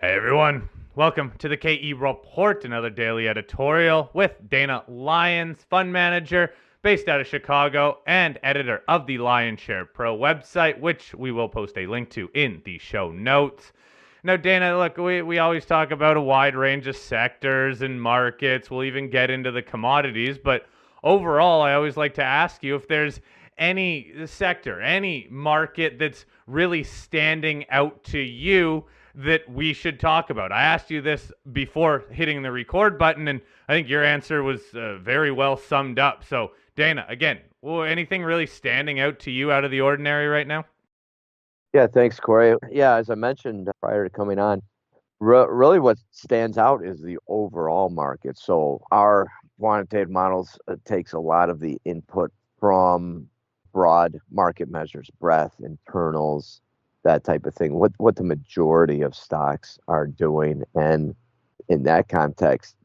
Hey everyone, welcome to the KE Report, another daily editorial with Dana Lyons, fund manager based out of Chicago and editor of the Lyons Share Pro website, which we will post a link to in the show notes. Now, Dana, look, we always talk about a wide range of sectors and markets. We'll even get into the commodities, but overall, I always like to ask you if there's any sector, any market that's really standing out to you that we should talk about. I asked you this before hitting the record button, and I think your answer was very well summed up. So, Dana, again, anything really standing out to you out of the ordinary right now? Yeah, thanks, Corey. Yeah, as I mentioned prior to coming on, really what stands out is the overall market. So our quantitative models takes a lot of the input from broad market measures, breadth, internals, that type of thing. What the majority of stocks are doing, and in that context,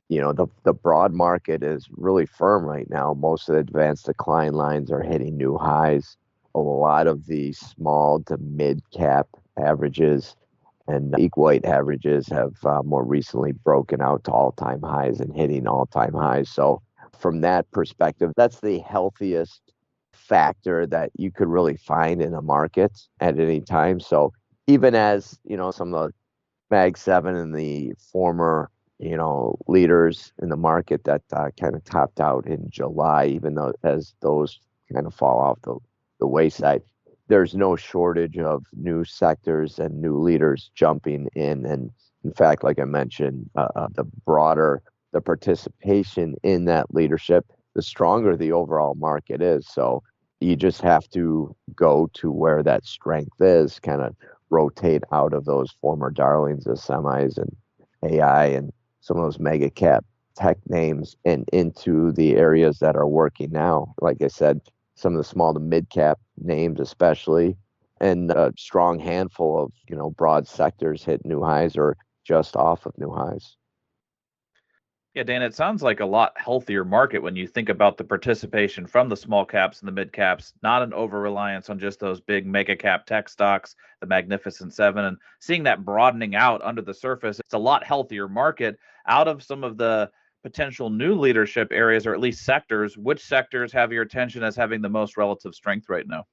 the broad market is really firm right now. Most of the advanced decline lines are hitting new highs. A lot of the small to mid cap averages and equal weight averages have more recently broken out to all-time highs and hitting all-time highs. So from that perspective, that's the healthiest factor that you could really find in a market at any time. So even as, some of the Mag 7 and the former, leaders in the market that kind of topped out in July, even though as those kind of fall off the wayside, there's no shortage of new sectors and new leaders jumping in. And in fact, like I mentioned, the broader the participation in that leadership, the stronger the overall market is. So you just have to go to where that strength is, kind of rotate out of those former darlings of semis and AI and some of those mega cap tech names and into the areas that are working now. Like I said, some of the small to mid cap names, especially, and a strong handful of broad sectors hit new highs or just off of new highs. Yeah, Dan, it sounds like a lot healthier market when you think about the participation from the small caps and the mid caps, not an over reliance on just those big mega cap tech stocks, the Magnificent Seven, and seeing that broadening out under the surface. It's a lot healthier market out of some of the potential new leadership areas, or at least sectors. Which sectors have your attention as having the most relative strength right now?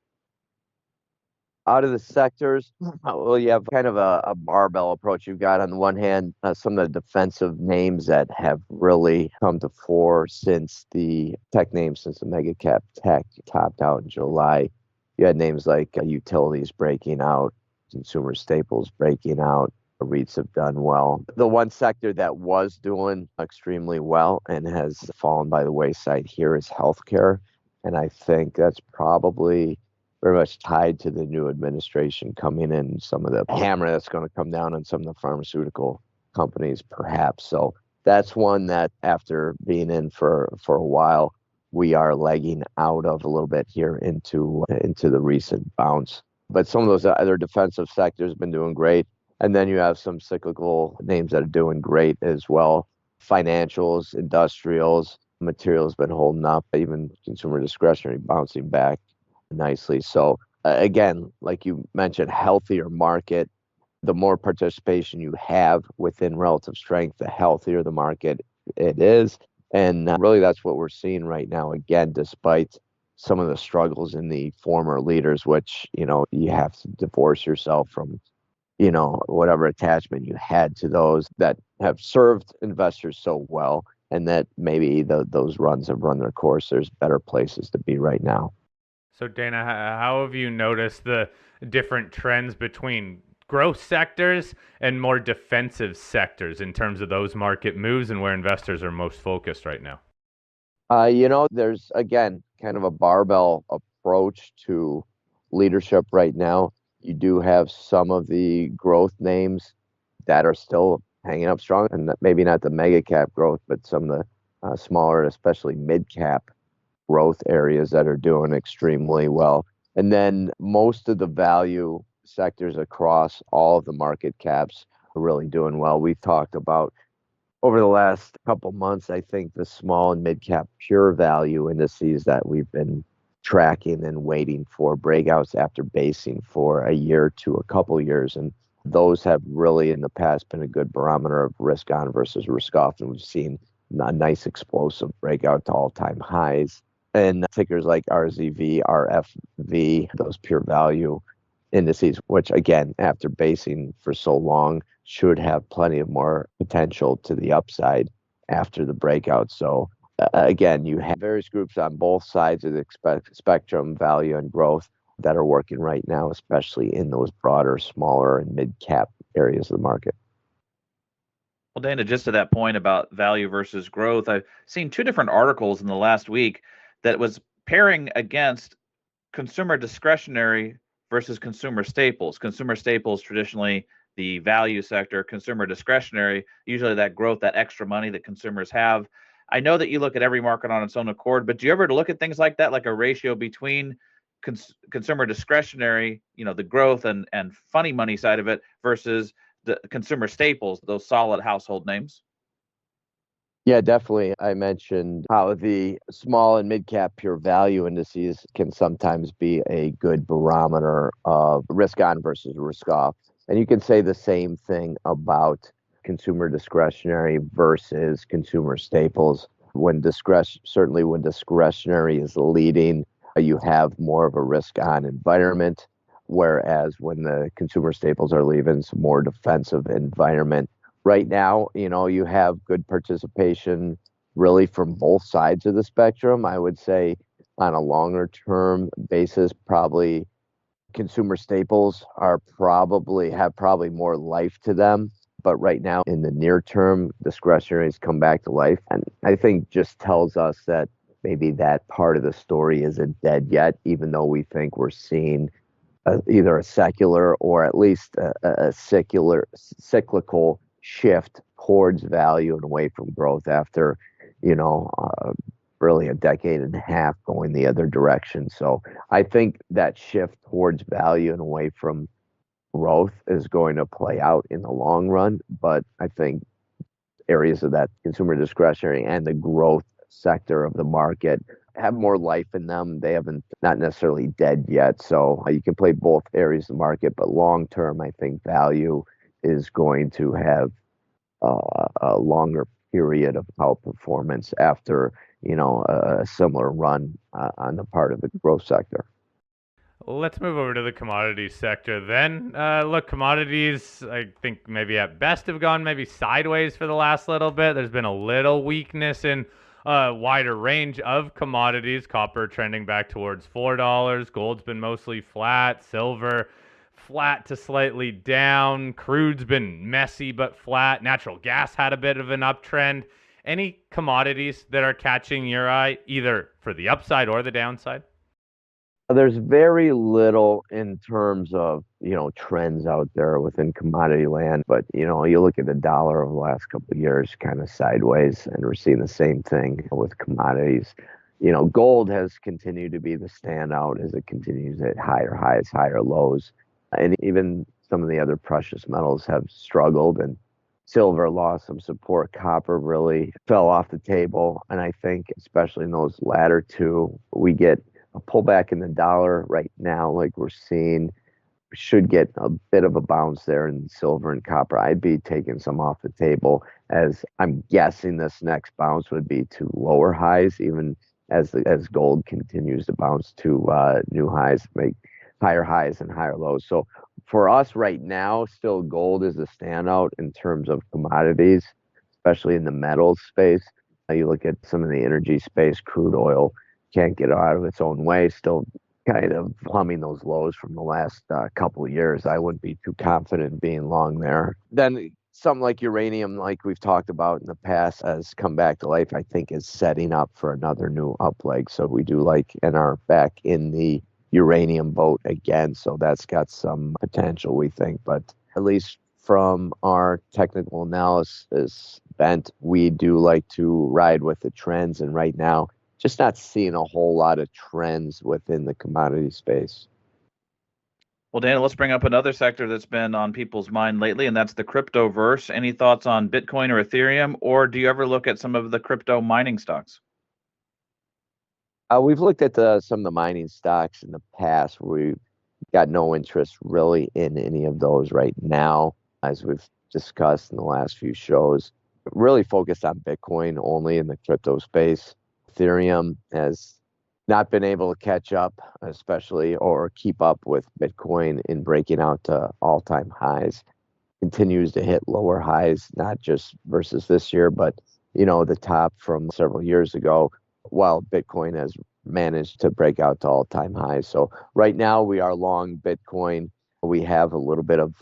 Out of the sectors, well, you have kind of a barbell approach. You've got on the one hand some of the defensive names that have really come to fore since the tech names, since the mega cap tech topped out in July. You had names like utilities breaking out, consumer staples breaking out. REITs have done well. The one sector that was doing extremely well and has fallen by the wayside here is healthcare. And I think that's probably very much tied to the new administration coming in, some of the hammer that's going to come down on some of the pharmaceutical companies, perhaps. So that's one that, after being in for a while, we are lagging out of a little bit here into the recent bounce. But some of those other defensive sectors have been doing great. And then you have some cyclical names that are doing great as well. Financials, industrials, materials been holding up, even consumer discretionary bouncing back nicely. So again, like you mentioned, healthier market. The more participation you have within relative strength, the healthier the market it is. And really, that's what we're seeing right now. Again, despite some of the struggles in the former leaders, which you have to divorce yourself from whatever attachment you had to those that have served investors so well, and that maybe those runs have run their course. There's better places to be right now. So, Dana, how have you noticed the different trends between growth sectors and more defensive sectors in terms of those market moves and where investors are most focused right now? There's again kind of a barbell approach to leadership right now. You do have some of the growth names that are still hanging up strong, and maybe not the mega cap growth, but some of the smaller, especially mid cap growth areas that are doing extremely well. And then most of the value sectors across all of the market caps are really doing well. We've talked about over the last couple months, I think the small and mid cap pure value indices that we've been tracking and waiting for breakouts after basing for a year to a couple years. And those have really in the past been a good barometer of risk on versus risk off. And we've seen a nice explosive breakout to all-time highs. And tickers like RZV, RFV, those pure value indices, which again, after basing for so long, should have plenty of more potential to the upside after the breakout. So again, you have various groups on both sides of the spectrum, value and growth, that are working right now, especially in those broader, smaller and mid-cap areas of the market. Well, Dana, just to that point about value versus growth, I've seen two different articles in the last week that was pairing against consumer discretionary versus consumer staples. Consumer staples, traditionally the value sector; consumer discretionary, usually that growth, that extra money that consumers have. I know that you look at every market on its own accord, but do you ever look at things like that, like a ratio between consumer discretionary, the growth and funny money side of it, versus the consumer staples, those solid household names? Yeah, definitely. I mentioned how the small and mid cap pure value indices can sometimes be a good barometer of risk on versus risk off. And you can say the same thing about consumer discretionary versus consumer staples. Certainly when discretionary is leading, you have more of a risk on environment. Whereas when the consumer staples are leaving, it's a more defensive environment. Right now, you have good participation really from both sides of the spectrum. I would say on a longer term basis, probably consumer staples have probably more life to them. But right now, in the near term, discretionaries come back to life. And I think just tells us that maybe that part of the story isn't dead yet, even though we think we're seeing either a secular or at least a cyclical shift towards value and away from growth after, really a decade and a half going the other direction. So I think that shift towards value and away from growth is going to play out in the long run. But I think areas of that consumer discretionary and the growth sector of the market have more life in them. They haven't not necessarily dead yet. So you can play both areas of the market, but long term, I think value is going to have a longer period of outperformance after a similar run on the part of the growth sector. Let's move over to the commodities sector then. Look, commodities, I think maybe at best have gone maybe sideways for the last little bit. There's been a little weakness in a wider range of commodities. Copper trending back towards $4. Gold's been mostly flat. Silver flat to slightly down. Crude's been messy but flat. Natural gas had a bit of an uptrend. Any commodities that are catching your eye, either for the upside or the downside? There's very little in terms of, trends out there within commodity land, but, you look at the dollar over the last couple of years kind of sideways, and we're seeing the same thing with commodities. Gold has continued to be the standout as it continues at higher highs, higher lows. And even some of the other precious metals have struggled, and silver lost some support. Copper really fell off the table. And I think, especially in those latter two, we get a pullback in the dollar right now, like we're seeing. We should get a bit of a bounce there in silver and copper. I'd be taking some off the table, as I'm guessing this next bounce would be to lower highs, even as gold continues to bounce to new highs, make higher highs and higher lows. So for us right now, still gold is a standout in terms of commodities, especially in the metals space. You look at some of the energy space, crude oil can't get out of its own way, still kind of plumbing those lows from the last couple of years. I wouldn't be too confident being long there. Then something like uranium, like we've talked about in the past, has come back to life, I think is setting up for another new up leg. So we do like and are back in the uranium boat again. So that's got some potential, we think. But at least from our technical analysis bent, we do like to ride with the trends. And right now, just not seeing a whole lot of trends within the commodity space. Well, Dana, let's bring up another sector that's been on people's mind lately, and that's the cryptoverse. Any thoughts on Bitcoin or Ethereum, or do you ever look at some of the crypto mining stocks? We've looked at some of the mining stocks in the past. We've got no interest really in any of those right now, as we've discussed in the last few shows. Really focused on Bitcoin only in the crypto space. Ethereum has not been able to catch up, especially or keep up with Bitcoin in breaking out to all-time highs. Continues to hit lower highs, not just versus this year, but the top from several years ago, while Bitcoin has managed to break out to all-time highs. So right now we are long Bitcoin. We have a little bit of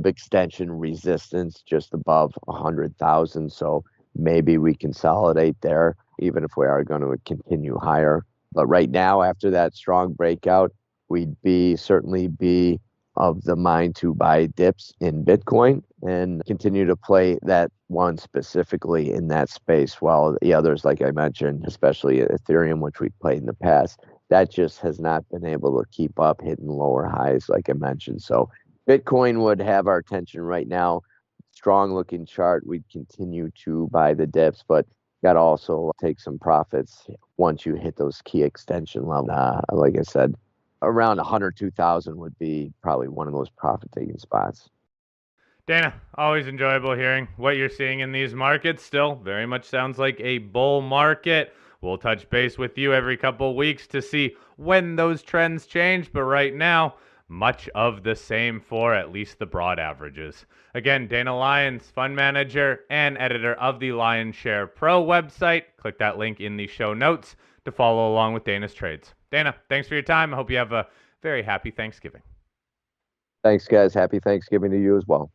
extension resistance just above 100,000. So maybe we consolidate there, even if we are going to continue higher. But right now, after that strong breakout, we'd certainly be of the mind to buy dips in Bitcoin and continue to play that one specifically in that space, while the others, like I mentioned, especially Ethereum, which we played in the past, that just has not been able to keep up hitting lower highs, like I mentioned. So Bitcoin would have our attention right now. Strong looking chart. We'd continue to buy the dips, but got to also take some profits once you hit those key extension levels. Like I said, around 102,000 would be probably one of those profit-taking spots. Dana, always enjoyable hearing what you're seeing in these markets. Still very much sounds like a bull market. We'll touch base with you every couple weeks to see when those trends change, but right now, much of the same for at least the broad averages. Again, Dana Lyons, fund manager and editor of the Lyons Share Pro website. Click that link in the show notes to follow along with Dana's trades. Dana, thanks for your time. I hope you have a very happy Thanksgiving. Thanks, guys. Happy Thanksgiving to you as well.